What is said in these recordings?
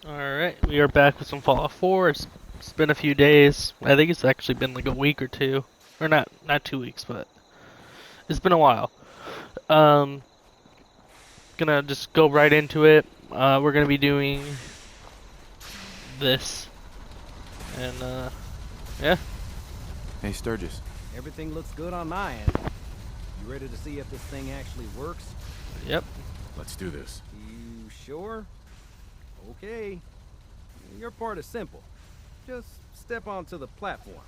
Alright, we are back with some Fallout 4. It's been a few days. I think it's actually been like a week or two. Or not 2 weeks, but it's been a while. Um, gonna just go right into it. We're gonna be doing this. And, yeah. Hey, Sturgis. Everything looks good on my end. You ready to see if this thing actually works? Yep. Let's do this. You sure? Okay. Your part is simple. Just step onto the platform.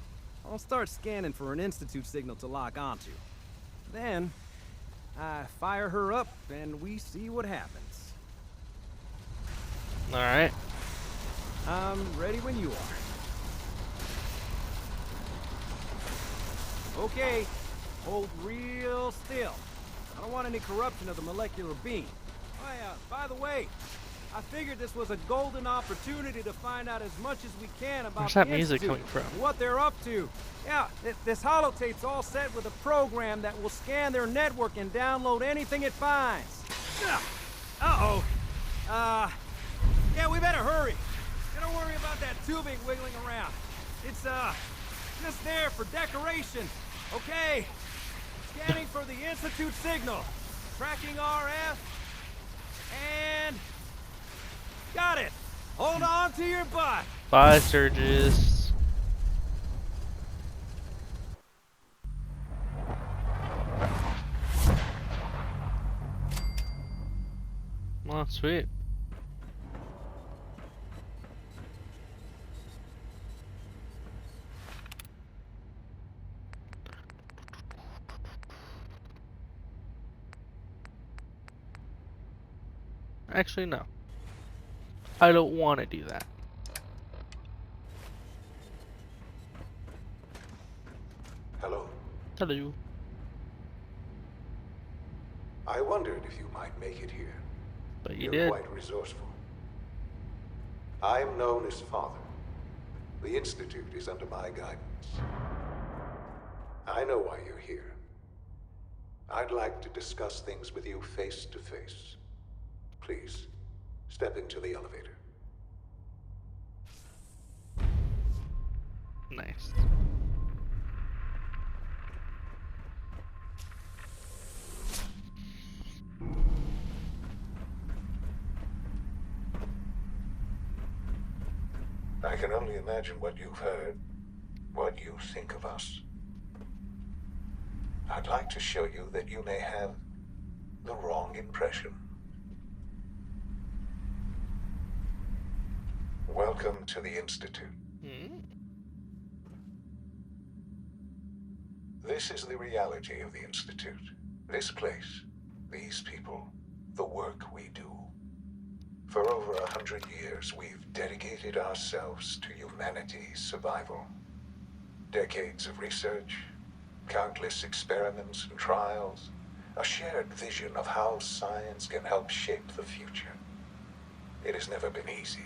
I'll start scanning for an Institute signal to lock onto. Then, I fire her up and we see what happens. Alright. I'm ready when you are. Okay, hold real still. I don't want any corruption of the molecular beam. Oh yeah, by the way, I figured this was a golden opportunity to find out as much as we can about Where's the that music Institute coming from? and what they're up to. Yeah, this holotape's all set with a program that will scan their network and download anything it finds. Uh-oh. Yeah, we better hurry. Don't worry about that tubing wiggling around. It's, just there for decoration. Okay. Scanning for the Institute signal. Tracking RF. And... got it. Hold on to your butt. Bye, Sturgis. Oh, sweet. Actually, no. I don't want to do that. Hello. Hello. I wondered if you might make it here. But you You're did. quite resourceful. I'm known as Father. The Institute is under my guidance. I know why you're here. I'd like to discuss things with you face to face. Please, step into the elevator. Nice. I can only imagine what you've heard, what you think of us. I'd like to show you that you may have the wrong impression. Welcome to the Institute. This is the reality of the Institute. This place, these people, the work we do. For over 100 years, we've dedicated ourselves to humanity's survival. Decades of research, countless experiments and trials, a shared vision of how science can help shape the future. It has never been easy,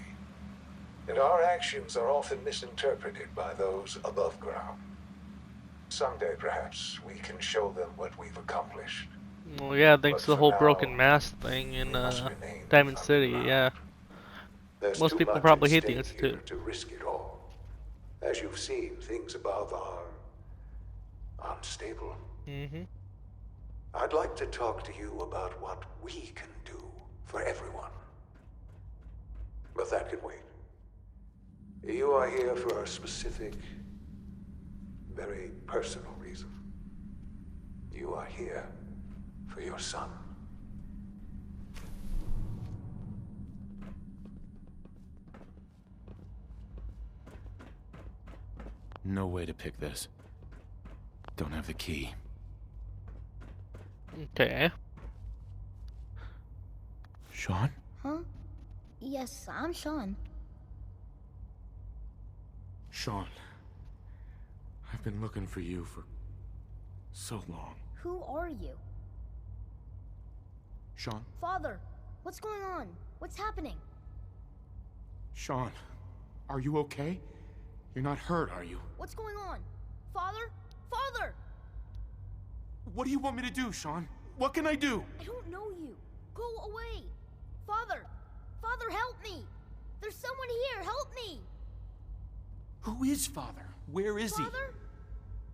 and our actions are often misinterpreted by those above ground. Someday, perhaps, we can show them what we've accomplished. Well, yeah, thanks to But the for whole now, broken mass thing in we must remain Diamond City, underground. yeah. There's Most too people much probably at hate the stake Institute. here to risk it all. As you've seen, things above are unstable. Mm-hmm. I'd like to talk to you about what we can do for everyone. But that can wait. You are here for a specific, very personal reason. You are here for your son. No way to pick this. Don't have the key. Okay. Sean? Huh? Yes, I'm Sean. Sean, I've been looking for you for so long. Who are you? Sean? Father, what's going on? What's happening? Sean, are you okay? You're not hurt, are you? What's going on? Father? Father! What do you want me to do, Sean? What can I do? I don't know you. Go away. Father! Father, help me! There's Who is Father? Where is he? Father?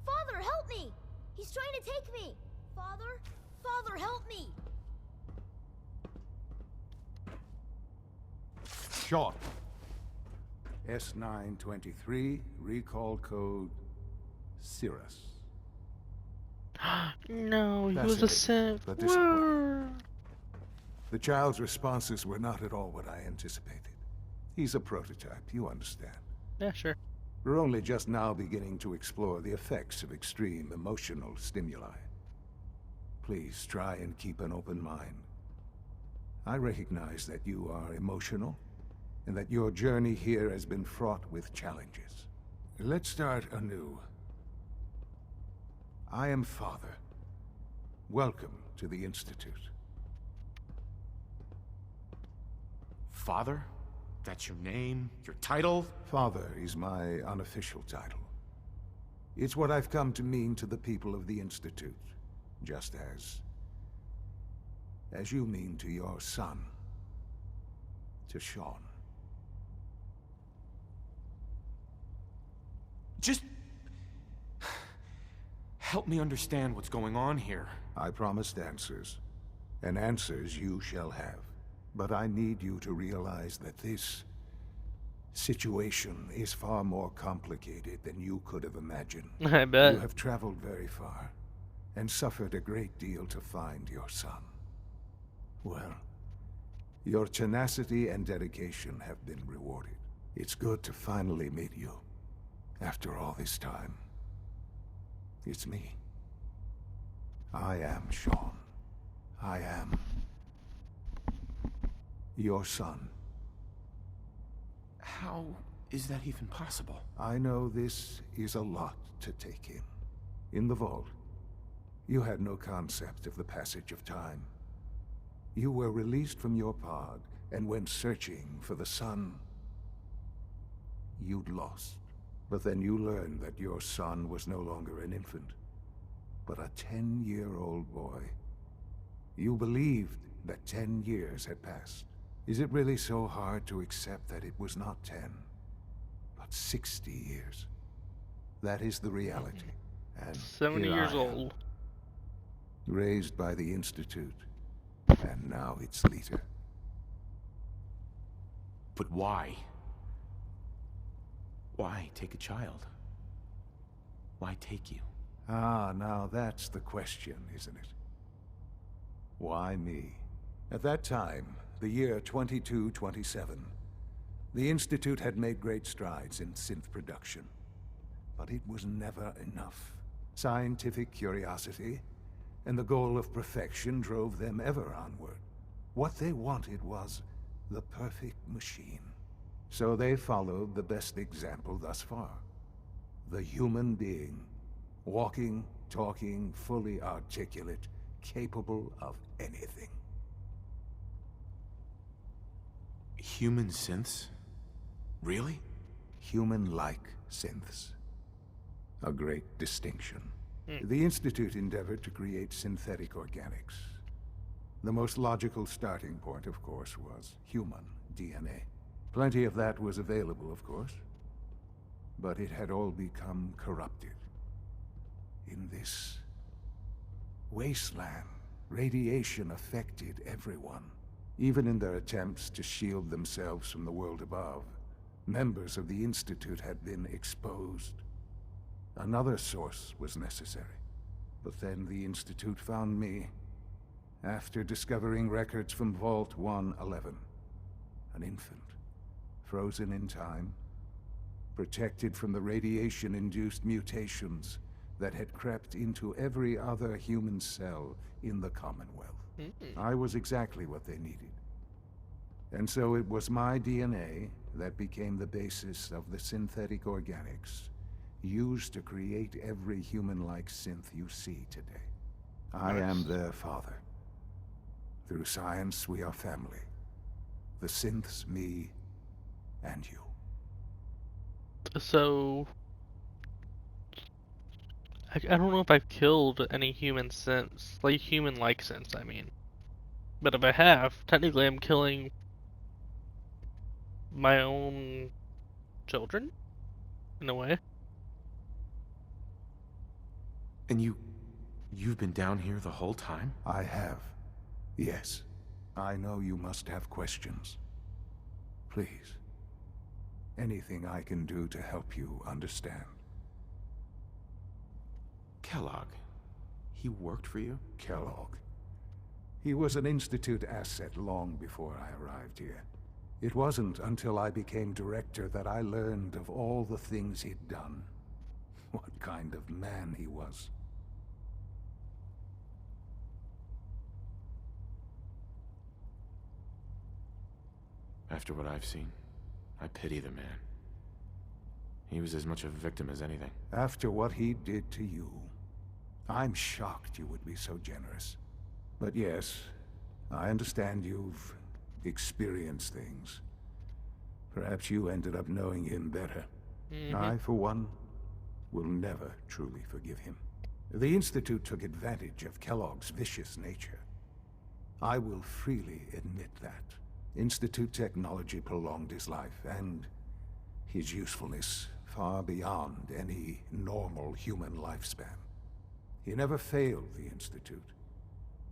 Father, help me! He's trying to take me! Father? Father, help me! Short. S923, recall code Cirrus. No, he was a Fascinating, synth. but disappointing. Whoa. The child's responses were not at all what I anticipated. He's a prototype, you understand. Yeah, sure. We're only just now beginning to explore the effects of extreme emotional stimuli. Please try and keep an open mind. I recognize that you are emotional, and that your journey here has been fraught with challenges. Let's start anew. I am Father. Welcome to the Institute. Father? That's your name? Your title? Father is my unofficial title. It's what I've come to mean to the people of the Institute, just as you mean to your son, to Sean. Just... help me understand what's going on here. I promised answers, and answers you shall have. But I need you to realize that this situation is far more complicated than you could have imagined. I bet. You have traveled very far, and suffered a great deal to find your son. Well, your tenacity and dedication have been rewarded. It's good to finally meet you, after all this time. It's me. I am Sean. I am your son. How is that even possible? I know this is a lot to take in. In the vault, you had no concept of the passage of time. You were released from your pod and went searching for the son you'd lost. But then you learned that your son was no longer an infant, but a 10-year-old boy. You believed that 10 years had passed. Is it really so hard to accept that it was not 10, but 60 years? That is the reality. And 70 here years I am, old. raised by the Institute, and now its leader. But why? Why take a child? Why take you? Ah, now that's the question, isn't it? Why me? At that time, the year 2227, the Institute had made great strides in synth production. But it was never enough. Scientific curiosity and the goal of perfection drove them ever onward. What they wanted was the perfect machine. So they followed the best example thus far. The human being. Walking, talking, fully articulate, capable of anything. Human synths? Really? Human-like synths. A great distinction. The Institute endeavored to create synthetic organics. The most logical starting point, of course, was human DNA. Plenty of that was available, of course. But it had all become corrupted. In this wasteland, radiation affected everyone. Even in their attempts to shield themselves from the world above, members of the Institute had been exposed. Another source was necessary. But then the Institute found me, after discovering records from Vault 111. An infant, frozen in time, protected from the radiation-induced mutations that had crept into every other human cell in the Commonwealth. I was exactly what they needed. And so it was my DNA that became the basis of the synthetic organics used to create every human-like synth you see today. I am their father. Through science, we are family. The synths, me, and you. So, I don't know if I've killed any human since, like human-like since, I mean. But if I have, technically I'm killing my own children? in a way. And you've been down here the whole time? I have. Yes. I know you must have questions. Please. Anything I can do to help you understand. Kellogg. He worked for you? Kellogg. He was an Institute asset long before I arrived here. It wasn't until I became director that I learned of all the things he'd done. What kind of man he was. After what I've seen, I pity the man. He was as much a victim as anything. After what he did to you, I'm shocked you would be so generous. But yes, I understand you've experienced things. Perhaps you ended up knowing him better. I, for one, will never truly forgive him. The Institute took advantage of Kellogg's vicious nature. I will freely admit that. Institute technology prolonged his life, and his usefulness far beyond any normal human lifespan. He never failed the Institute,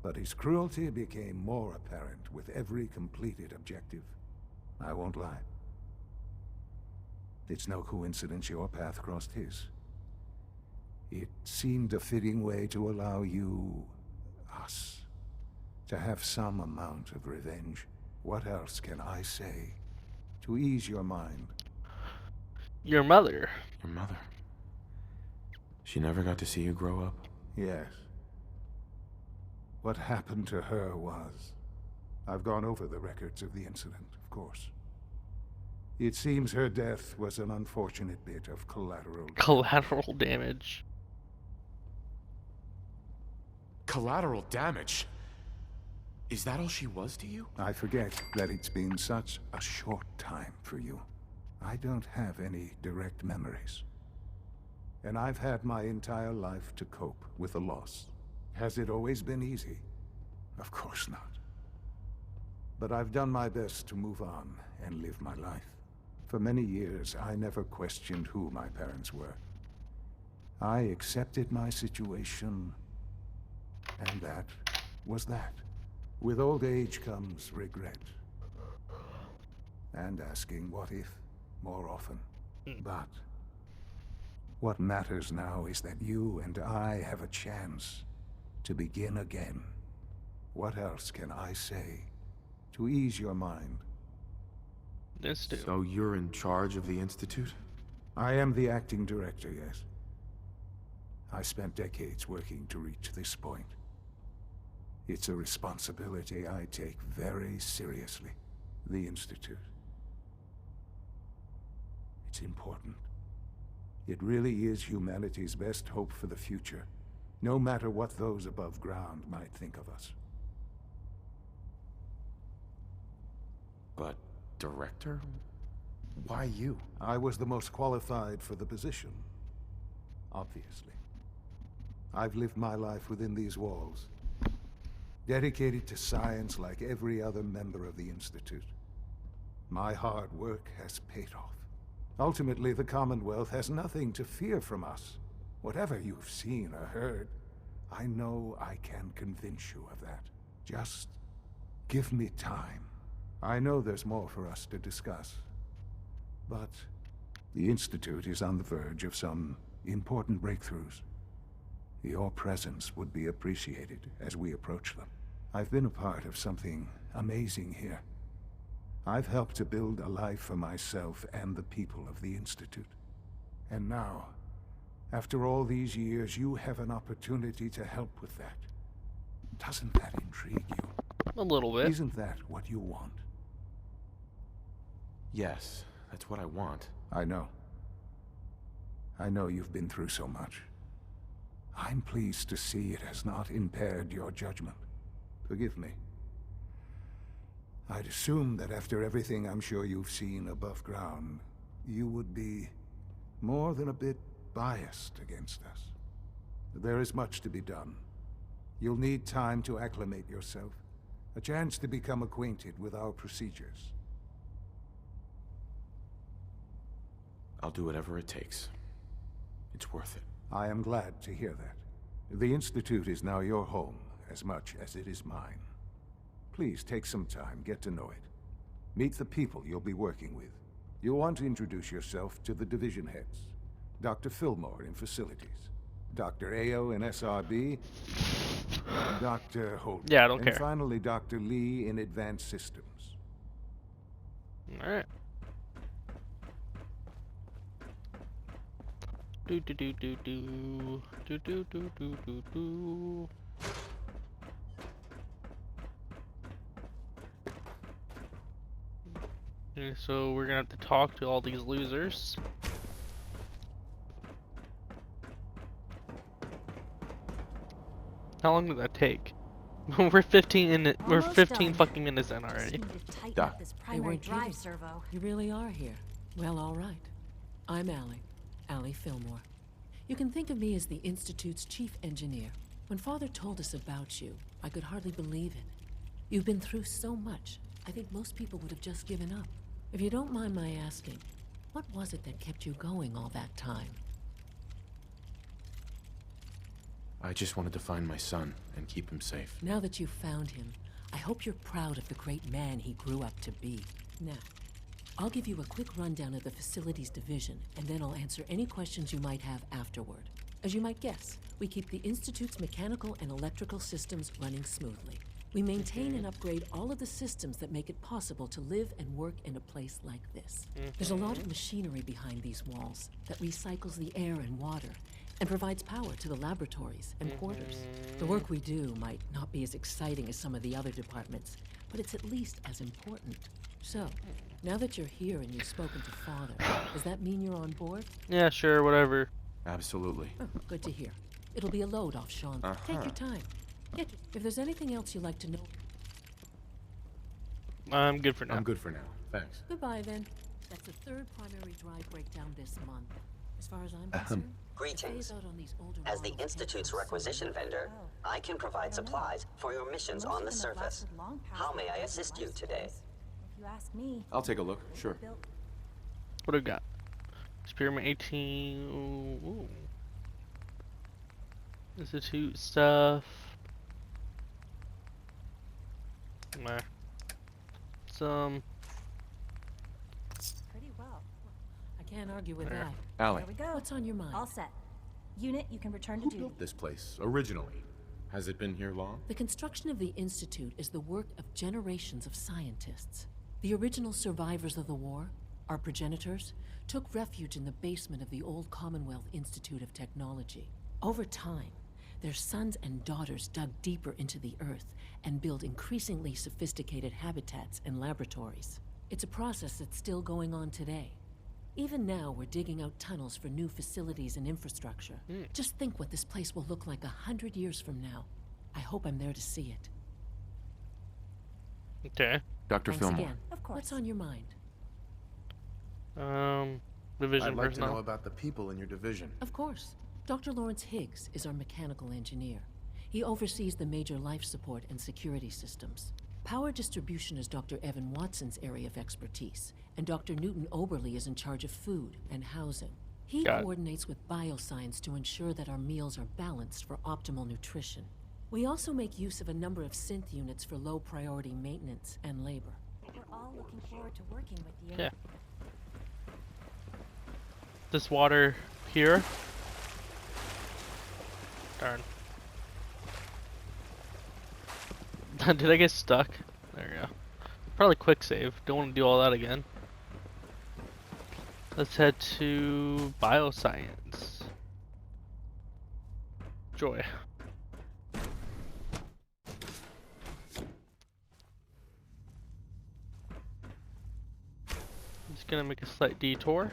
but his cruelty became more apparent with every completed objective. I won't lie. It's no coincidence your path crossed his. It seemed a fitting way to allow you, us, to have some amount of revenge. What else can I say to ease your mind? Your mother. Your mother. She never got to see you grow up? Yes. What happened to her was... I've gone over the records of the incident, of course. It seems her death was an unfortunate bit of collateral... Collateral damage. Collateral damage? Is that all she was to you? I forget that it's been such a short time for you. I don't have any direct memories. And I've had my entire life to cope with the loss. Has it always been easy? Of course not. But I've done my best to move on and live my life. For many years, I never questioned who my parents were. I accepted my situation, and that was that. With old age comes regret. And asking what if more often. But what matters now is that you and I have a chance to begin again. What else can I say to ease your mind? This dude. So you're in charge of the Institute? I am the acting director, yes. I spent decades working to reach this point. It's a responsibility I take very seriously. The Institute. It's important. It really is humanity's best hope for the future, no matter what those above ground might think of us. But, director? Why you? I was the most qualified for the position, obviously. I've lived my life within these walls, dedicated to science like every other member of the Institute. My hard work has paid off. Ultimately, the Commonwealth has nothing to fear from us. Whatever you've seen or heard, I know I can convince you of that. Just give me time. I know there's more for us to discuss. But the Institute is on the verge of some important breakthroughs. Your presence would be appreciated as we approach them. I've been a part of something amazing here. I've helped to build a life for myself and the people of the Institute. And now, after all these years, you have an opportunity to help with that. Doesn't that intrigue you? A little bit. Isn't that what you want? Yes, that's what I want. I know. I know you've been through so much. I'm pleased to see it has not impaired your judgment. Forgive me. I'd assume that after everything I'm sure you've seen above ground, you would be more than a bit biased against us. There is much to be done. You'll need time to acclimate yourself, a chance to become acquainted with our procedures. I'll do whatever it takes. It's worth it. I am glad to hear that. The Institute is now your home, as much as it is mine. Please take some time, get to know it. Meet the people you'll be working with. You'll want to introduce yourself to the division heads. Dr. Fillmore in Facilities, Dr. Ao in SRB, Dr. Holt. Yeah, I don't and care. finally Dr. Lee in Advanced Systems. Alright. Do do do do do do do do do do do. Okay, so we're gonna have to talk to all these losers. How long did that take? We're 15 in it. We're Almost 15 done. fucking minutes in Just already. need to tighten Doc. up this They primary weren't drive kidding. servo. You really are here. Well, all right. I'm Allie Fillmore. You can think of me as the Institute's chief engineer. When Father told us about you, I could hardly believe it. You've been through so much, I think most people would have just given up. If you don't mind my asking, what was it that kept you going all that time? I just wanted to find my son and keep him safe. Now that you've found him, I hope you're proud of the great man he grew up to be. Now, I'll give you a quick rundown of the Facilities Division, and then I'll answer any questions you might have afterward. As you might guess, we keep the Institute's mechanical and electrical systems running smoothly. We maintain and upgrade all of the systems that make it possible to live and work in a place like this. There's a lot of machinery behind these walls that recycles the air and water and provides power to the laboratories and quarters. The work we do might not be as exciting as some of the other departments, but it's at least as important. So, now that you're here and you've spoken to Father, does that mean you're on board? Yeah, sure, whatever. Absolutely. Oh, good to hear. It'll be a load off Sean. Take your time. If there's anything else you'd like to know... I'm good for now. I'm good for now. Thanks. Goodbye, then. That's the third primary drive breakdown this month. As far as I'm concerned... Greetings. phase out on these older As the models Institute's can't go requisition so vendor, I can provide supplies for your missions on the surface. How may I assist you today? If you ask me, I'll take a look. Sure. built What do we got? Experiment 18. Ooh. Institute stuff. Nah. Some. pretty well. I can't argue with There. that. Allie, There we go. What's on your mind? All set. Unit, you can return to who duty. built this place originally? Has it been here long? The construction of the Institute is the work of generations of scientists. The original survivors of the war, our progenitors, took refuge in the basement of the old Commonwealth Institute of Technology. Over time, their sons and daughters dug deeper into the earth and built increasingly sophisticated habitats and laboratories. It's a process that's still going on today. Even now, we're digging out tunnels for new facilities and infrastructure. Just think what this place will look like 100 years from now. I hope I'm there to see it. Okay. Dr. Thanks Fillmore. again. Of course. What's on your mind? Division I'd like to know personnel. about the people in your division. Of course. Dr. Lawrence Higgs is our mechanical engineer. He oversees the major life support and security systems. Power distribution is Dr. Evan Watson's area of expertise, and Dr. Newton Oberly is in charge of food and housing. He Got it. coordinates with bioscience to ensure that our meals are balanced for optimal nutrition. We also make use of a number of synth units for low priority maintenance and labor. We're all looking forward to working with you. Yeah. This water here. Darn. Did I get stuck? There we go. Probably quick save. Don't want to do all that again. Let's head to bioscience. Joy. I'm just gonna make a slight detour.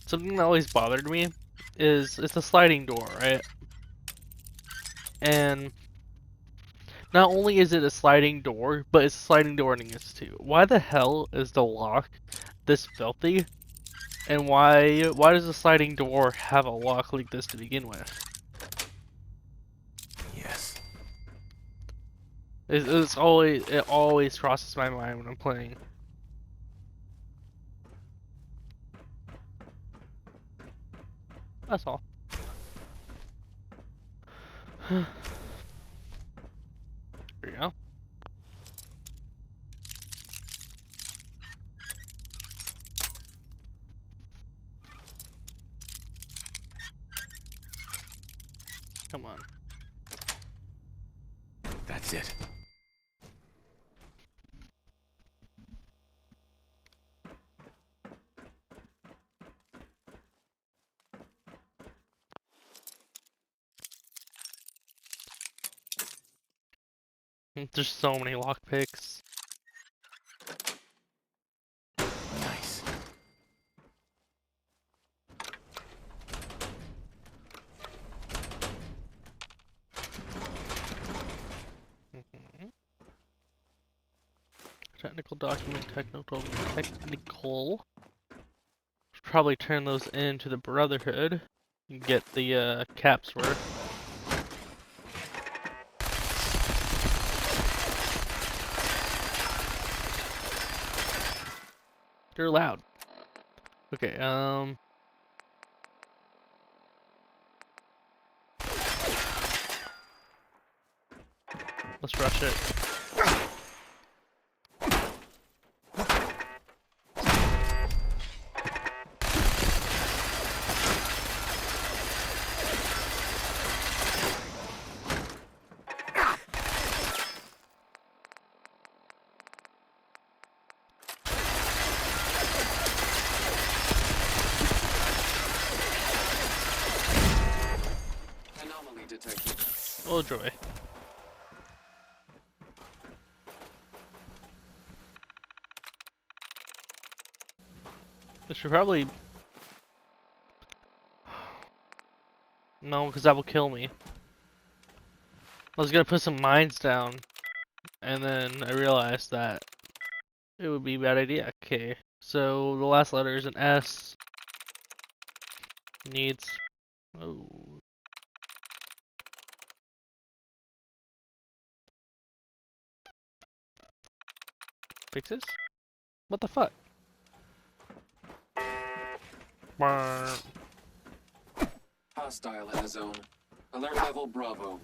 Something that always bothered me is it's a sliding door, right? And not only is it a sliding door, but it's a sliding door in the institute. Why the hell is the lock this filthy? And why does the sliding door have a lock like this to begin with? Yes. It always crosses my mind when I'm playing. That's all. There you go. Come on. That's it. There's so many lockpicks. Nice. Technical document, technical. Should probably turn those into the Brotherhood and get the caps worth. They're loud. Okay, let's rush it. Anomaly detected. Oh joy. I should probably... No, because that will kill me. I was gonna put some mines down, and then I realized that it would be a bad idea. Okay, so the last letter is an S. Needs... Oh. Fixes? What the fuck? Brr. Hostile in the zone. Alert level Bravo.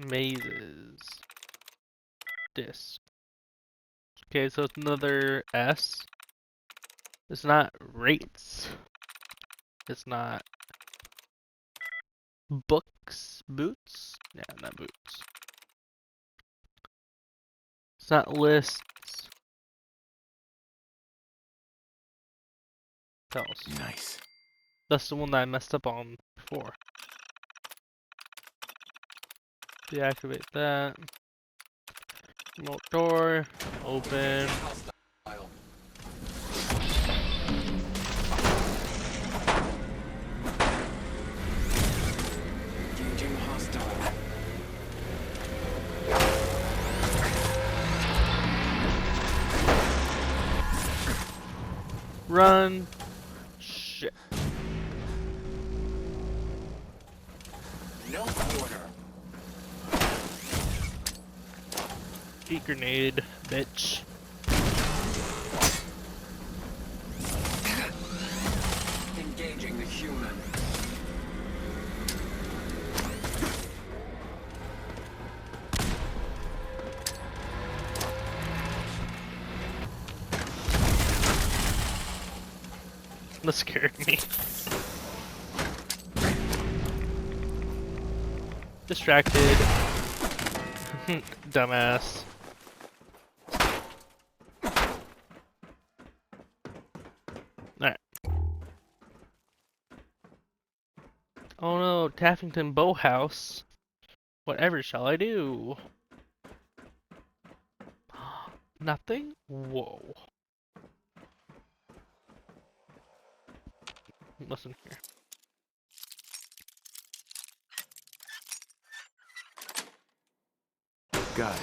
Mazes. Disc. Okay, so it's another S. It's not rates. It's not books. Boots? Yeah, not boots. It's not lists. Tells. Nice. That's the one that I messed up on before. Deactivate that. Remote door. Open. Hostile. Engaging hostile. Run. Shit. No order. Heat grenade, bitch. Engaging the human. That scared me. Distracted. Dumbass. Alright. Oh no, Taffington Bow House. Whatever shall I do? Nothing? Whoa. Listen here. Got it.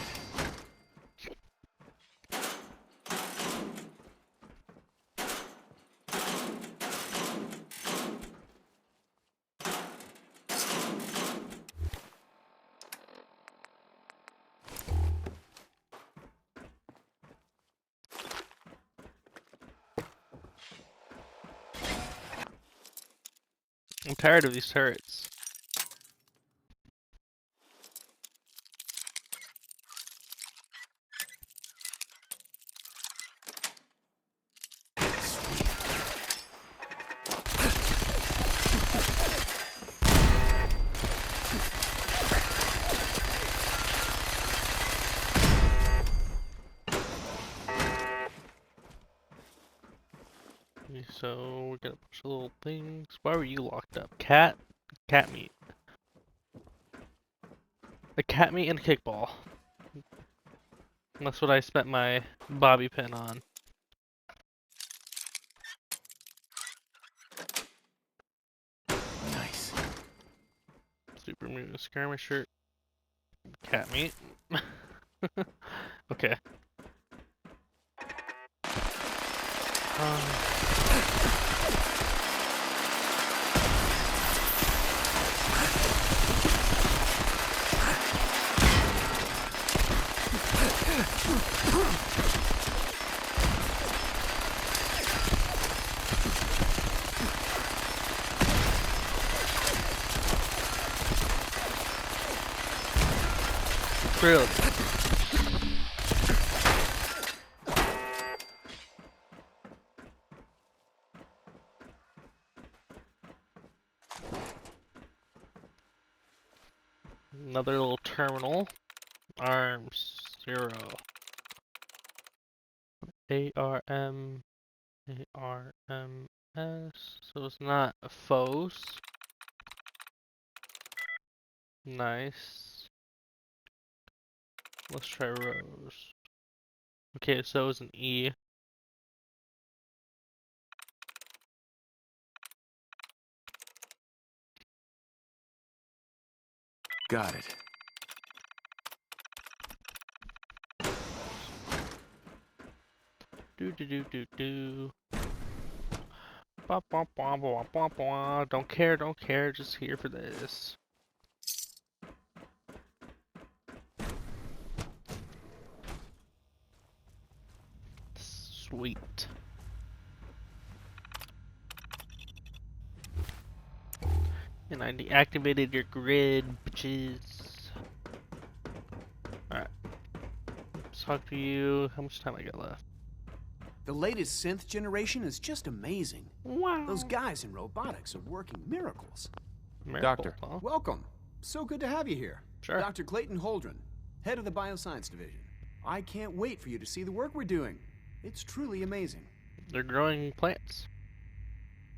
I'm tired of these turrets. Okay, so we're gonna push the little things. Why were you locked up? Cat meat. A cat meat and a kickball. That's what I spent my bobby pin on. Nice. Super Mutant Skirmisher. Cat meat. Okay. Um, really? Another little terminal. Arms 0. ARM. ARMS. So it's not a foes. Nice. Let's try Rose. Okay, so it's an E. Got it. Do do do do do. Ba, ba, ba, ba, ba, ba. Don't care, just here for this. Sweet. And I deactivated your grid, bitches. Alright. Let's talk to you. How much time I got left? The latest synth generation is just amazing. Wow. Those guys in robotics are working miracles. Doctor. Huh? Welcome. So good to have you here. Sure. Dr. Clayton Holdren, head of the Bioscience Division. I can't wait for you to see the work we're doing. It's truly amazing. They're growing plants.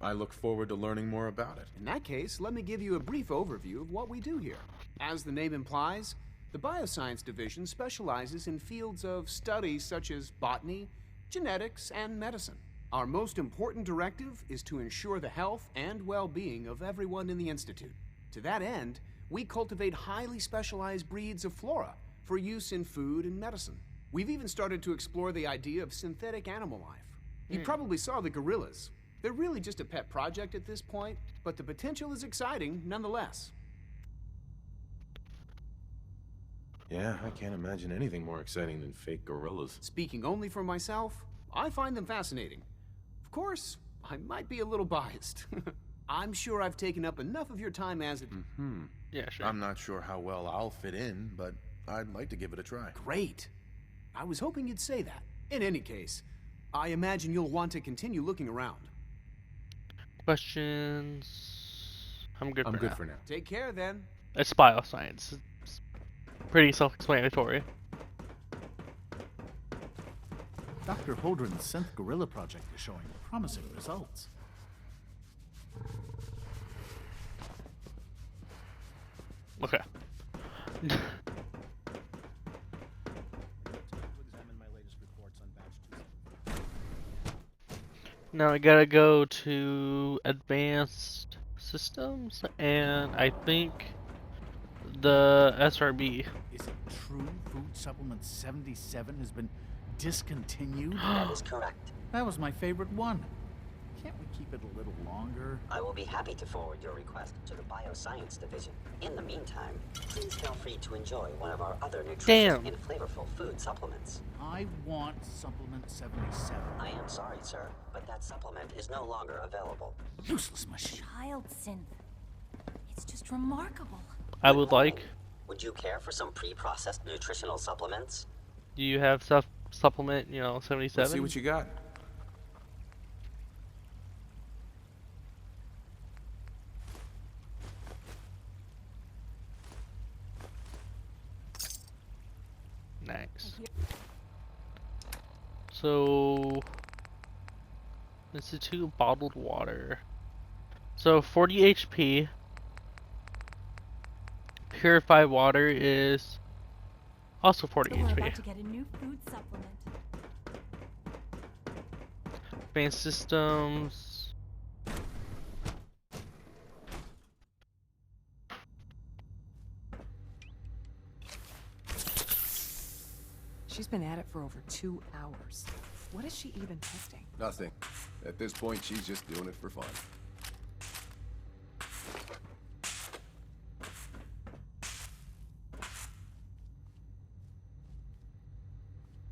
I look forward to learning more about it. In that case, let me give you a brief overview of what we do here. As the name implies, the Bioscience Division specializes in fields of study such as botany, genetics, and medicine. Our most important directive is to ensure the health and well-being of everyone in the Institute. To that end, we cultivate highly specialized breeds of flora for use in food and medicine. We've even started to explore the idea of synthetic animal life. You probably saw the gorillas. They're really just a pet project at this point, but the potential is exciting nonetheless. Yeah, I can't imagine anything more exciting than fake gorillas. Speaking only for myself, I find them fascinating. Of course, I might be a little biased. I'm sure I've taken up enough of your time as it... Yeah, sure. I'm not sure how well I'll fit in, but I'd like to give it a try. Great. I was hoping you'd say that. In any case, I imagine you'll want to continue looking around. Questions? I'm good for now. Take care, then. It's bioscience. It's pretty self-explanatory. Dr. Holdren's Synth Gorilla project is showing promising results. Okay. Now I gotta go to advanced systems, and I think The SRB. Is it true Food Supplement 77 has been discontinued? That is correct. That was my favorite one. Can't we keep it a little longer? I will be happy to forward your request to the Bioscience Division. In the meantime, please feel free to enjoy one of our other nutritious and flavorful food supplements. I want Supplement 77. I am sorry, sir, but that supplement is no longer available. Useless machine. Child synth. It's just remarkable. I would like. Would you care for some pre-processed nutritional supplements? Do you have supplement, 77? Let's see what you got. Nice. So, Institute bottled water. So 40 HP. Purified water is also 40 We're HP. about to get a new food supplement. Advanced systems. She's been at it for over 2 hours. What is she even testing? Nothing. At this point, she's just doing it for fun.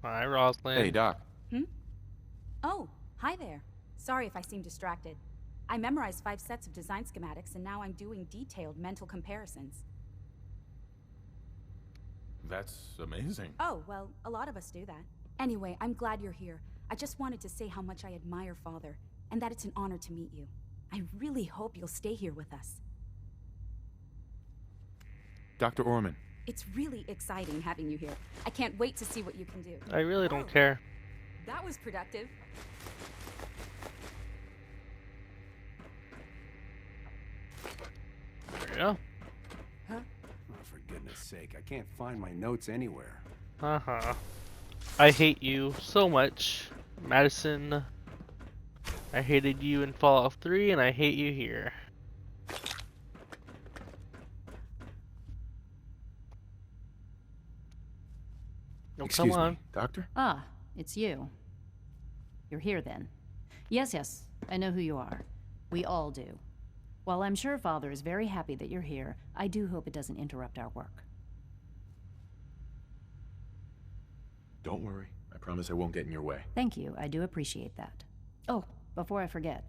Hi, Rosalind. Hey, Doc. Oh, hi there. Sorry if I seem distracted. I memorized 5 sets of design schematics, and now I'm doing detailed mental comparisons. That's amazing. Oh, well, a lot of us do that. Anyway, I'm glad you're here. I just wanted to say how much I admire Father, and that it's an honor to meet you. I really hope you'll stay here with us. Dr. Orman. It's really exciting having you here. I can't wait to see what you can do. I really don't care. That was productive. There we go. Huh? Oh, for goodness sake, I can't find my notes anywhere. Uh-huh. I hate you so much, Madison. I hated you in Fallout 3, and I hate you here. Oh, Excuse come on. me, Doctor? Ah, it's you. You're here then. Yes, I know who you are. We all do. While I'm sure Father is very happy that you're here, I do hope it doesn't interrupt our work. Don't worry. I promise I won't get in your way. Thank you, I do appreciate that. Oh, before I forget,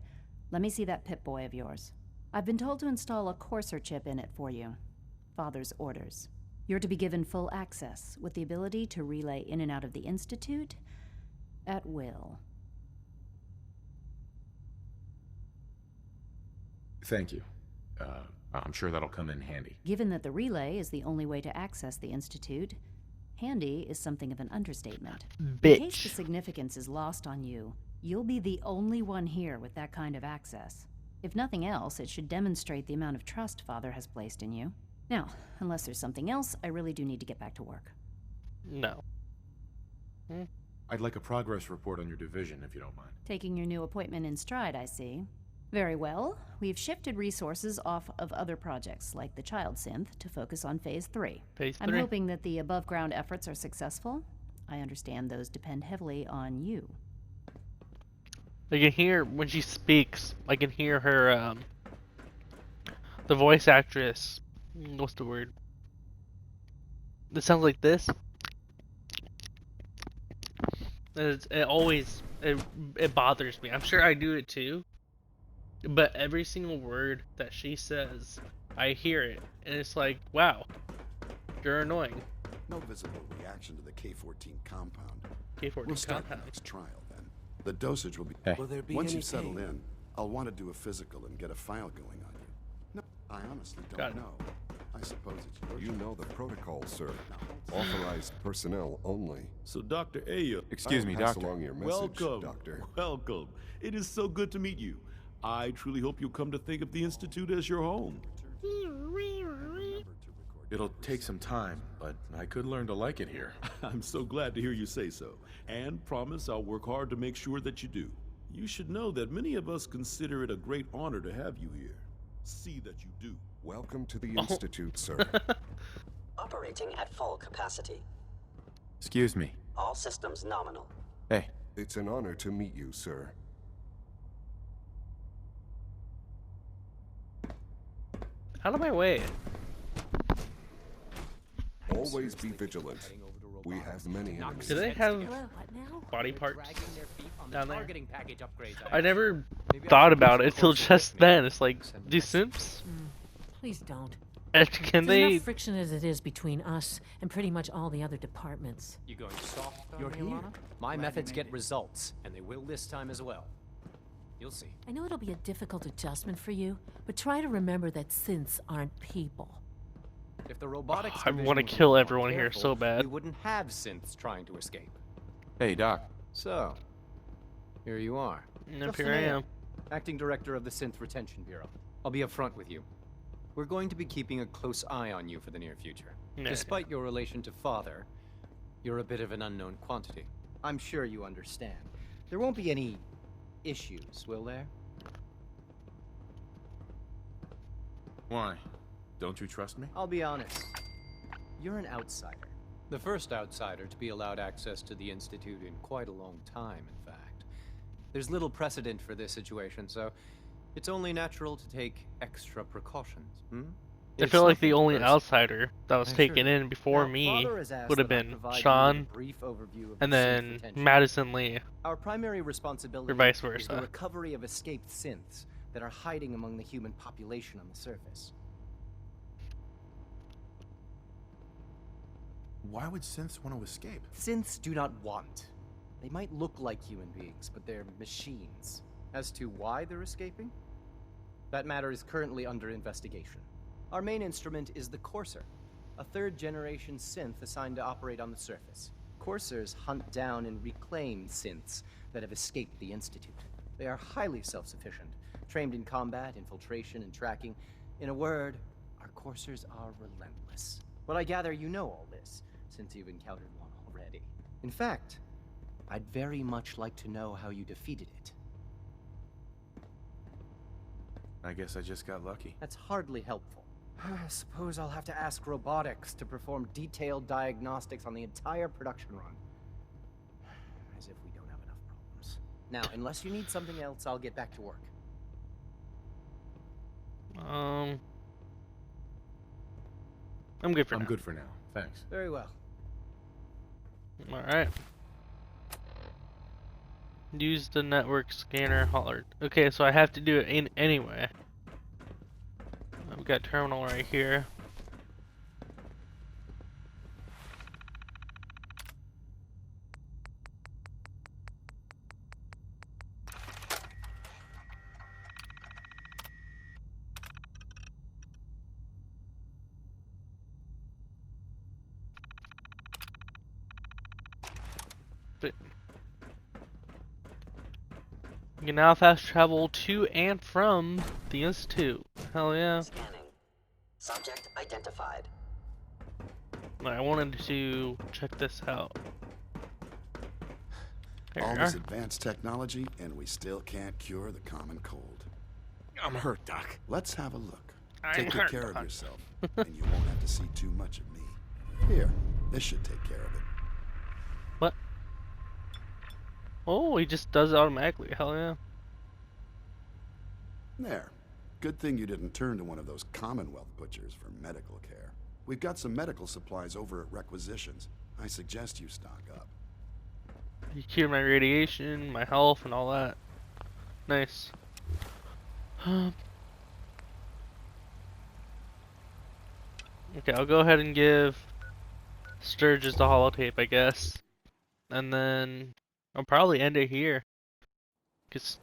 let me see that Pip-Boy of yours. I've been told to install a Courser chip in it for you. Father's orders. You're to be given full access, with the ability to relay in and out of the Institute at will. Thank you. I'm sure that'll come in handy. Given that the relay is the only way to access the Institute, handy is something of an understatement. Bitch. In case the significance is lost on you, you'll be the only one here with that kind of access. If nothing else, it should demonstrate the amount of trust Father has placed in you. Now, unless there's something else, I really do need to get back to work. No. I'd like a progress report on your division, if you don't mind. Taking your new appointment in stride, I see. Very well. We've shifted resources off of other projects, like the Child Synth, to focus on Phase 3. Phase 3. I'm hoping that the above-ground efforts are successful. I understand those depend heavily on you. I can hear, when she speaks, I can hear her, the voice actress. What's the word? It sounds like this. It bothers me. I'm sure I do it too. But every single word that she says, I hear it. And it's like, wow, you're annoying. No visible reaction to the K-14 compound. K-14 We'll start compound. the next trial then. The dosage will be... Hey. Will there be Once any you've settled pain? in, I'll want to do a physical and get a file going on you. No, I honestly Got don't it. know. I suppose it's your You know the protocol, sir. Authorized personnel only. So, Dr. Ayer... Excuse me, Pass Doctor. along your message, Welcome, Doctor. welcome. It is so good to meet you. I truly hope you'll come to think of the Institute as your home. It'll take some time, but I could learn to like it here. I'm so glad to hear you say so, and promise I'll work hard to make sure that you do. You should know that many of us consider it a great honor to have you here. See that you do. Welcome to the Institute, sir. Operating at full capacity. Excuse me. All systems nominal. Hey. It's an honor to meet you, sir. Out of my way. Always be vigilant. We have many enemies. Do they have body parts down there? I never thought about it until just then. It's like, these simps? Please don't. Can There's they... enough friction as it is between us and pretty much all the other departments. You going soft on You're me, here. Alana? My methods get results, and they will this time as well. You'll see. I know it'll be a difficult adjustment for you, but try to remember that synths aren't people. If the robotics I want to kill everyone here so bad. We wouldn't have synths trying to escape. Hey, Doc. So, here you are. Yep, here I am. Acting Director of the Synth Retention Bureau. I'll be upfront with you. We're going to be keeping a close eye on you for the near future. Nah. Despite your relation to Father, you're a bit of an unknown quantity. I'm sure you understand. There won't be any issues, will there? Why? Don't you trust me? I'll be honest. You're an outsider. The first outsider to be allowed access to the Institute in quite a long time, in fact. There's little precedent for this situation, so it's only natural to take extra precautions, I feel like the only outsider that was taken in before me would have been Sean, and then Madison Lee, Our primary responsibility or vice is the versa. recovery of escaped synths that are hiding among the human population on the surface. Why would synths want to escape? Synths do not want. They might look like human beings, but they're machines. As to why they're escaping? That matter is currently under investigation. Our main instrument is the Courser, a third-generation synth assigned to operate on the surface. Coursers hunt down and reclaim synths that have escaped the Institute. They are highly self-sufficient, trained in combat, infiltration, and tracking. In a word, our Coursers are relentless. But I gather you know all this, since you've encountered one already. In fact, I'd very much like to know how you defeated it. I guess I just got lucky. That's hardly helpful. I suppose I'll have to ask robotics to perform detailed diagnostics on the entire production run. As if we don't have enough problems. Now, unless you need something else, I'll get back to work. I'm good for now. I'm good for now. Thanks. Very well. Alright. Use the network scanner hollered. Okay, so I have to do it anyway. I've got terminal right here. You can now fast travel to and from the Institute. Hell yeah. Scanning. Subject identified. I wanted to check this out. There All we this are. advanced technology, and we still can't cure the common cold. I'm hurt, Doc. Let's have a look. I'm Take good hurt, care of Doc. yourself, and you won't have to see too much of me. Here, this should take care of it. What? Oh, he just does it automatically. Hell yeah. There. Good thing you didn't turn to one of those Commonwealth butchers for medical care. We've got some medical supplies over at Requisitions. I suggest you stock up. You cure my radiation, my health, and all that. Nice. Okay, I'll go ahead and give Sturgis the holotape, I guess. And then I'll probably end it here. Because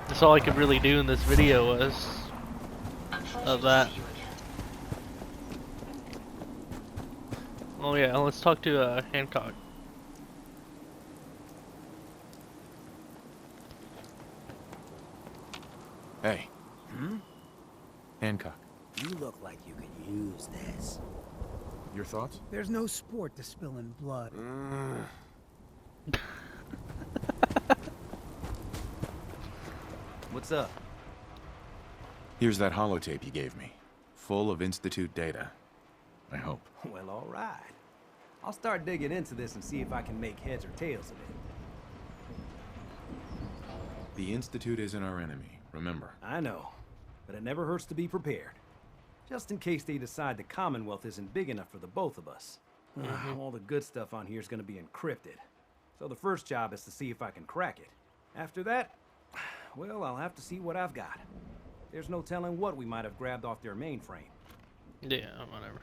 that's all I could really do in this video was of that. Oh yeah, let's talk to Hancock. Hey. Hancock. You look like you could use this. Your thoughts? There's no sport to spilling blood. What's up? Here's that holotape you gave me. full of Institute data. I hope. Well, all right. I'll start digging into this and see if I can make heads or tails of it. The Institute isn't our enemy, remember. I know, but it never hurts to be prepared. Just in case they decide the Commonwealth isn't big enough for the both of us. All the good stuff on here is going to be encrypted. So the first job is to see if I can crack it. After that, well, I'll have to see what I've got. There's no telling what we might have grabbed off their mainframe. Yeah, whatever.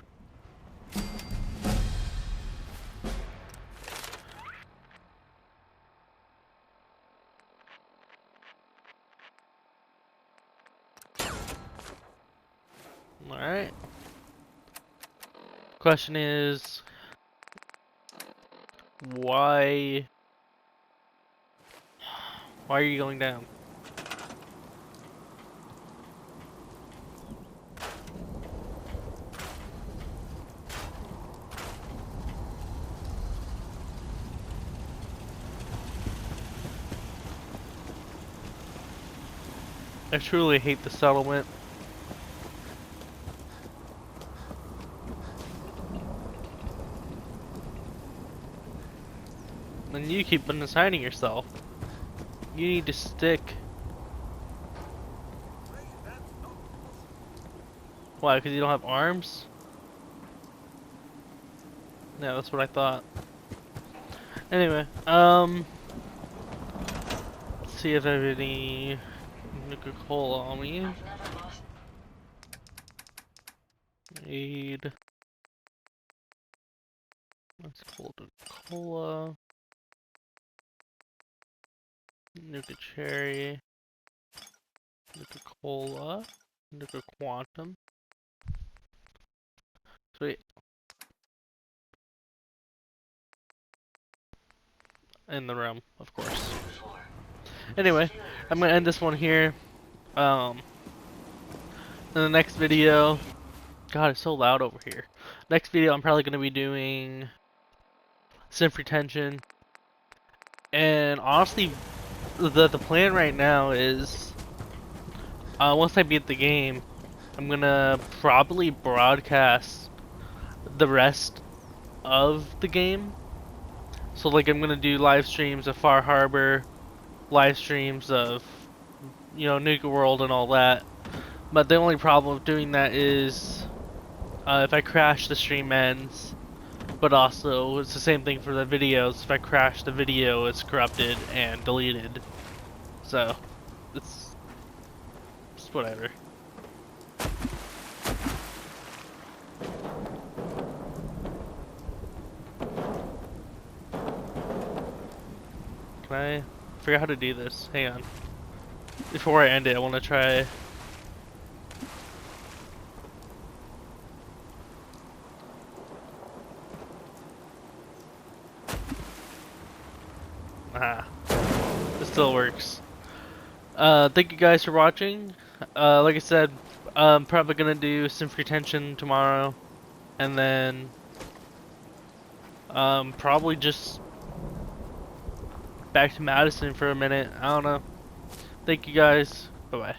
Alright. Question is, why are you going down? I truly hate the settlement. And you keep unassigning yourself. You need to stick. Why? Because you don't have arms? Yeah, that's what I thought. Anyway, let's see if I have any Coca-Cola on me. Need. Let's pull Coca-Cola. Nuka Cherry. Nuka Cola. Nuka Quantum. Sweet. In the room, of course. Anyway, I'm gonna end this one here. In the next video, God, it's so loud over here. Next video, I'm probably gonna be doing Synth Retention, and honestly, the plan right now is, once I beat the game, I'm gonna probably broadcast the rest of the game. So like, I'm gonna do live streams of Far Harbor, live streams of, you know, Nuka World and all that. But the only problem with doing that is, if I crash, the stream ends. But also, it's the same thing for the videos. If I crash the video, it's corrupted and deleted. So, it's whatever. Can I figure out how to do this? Hang on. Before I end it, I want to try. It still works. Thank you guys for watching. Like I said, I'm probably gonna do Synth Retention tomorrow, and then probably just back to Madison for a minute. I don't know. Thank you guys. Bye bye.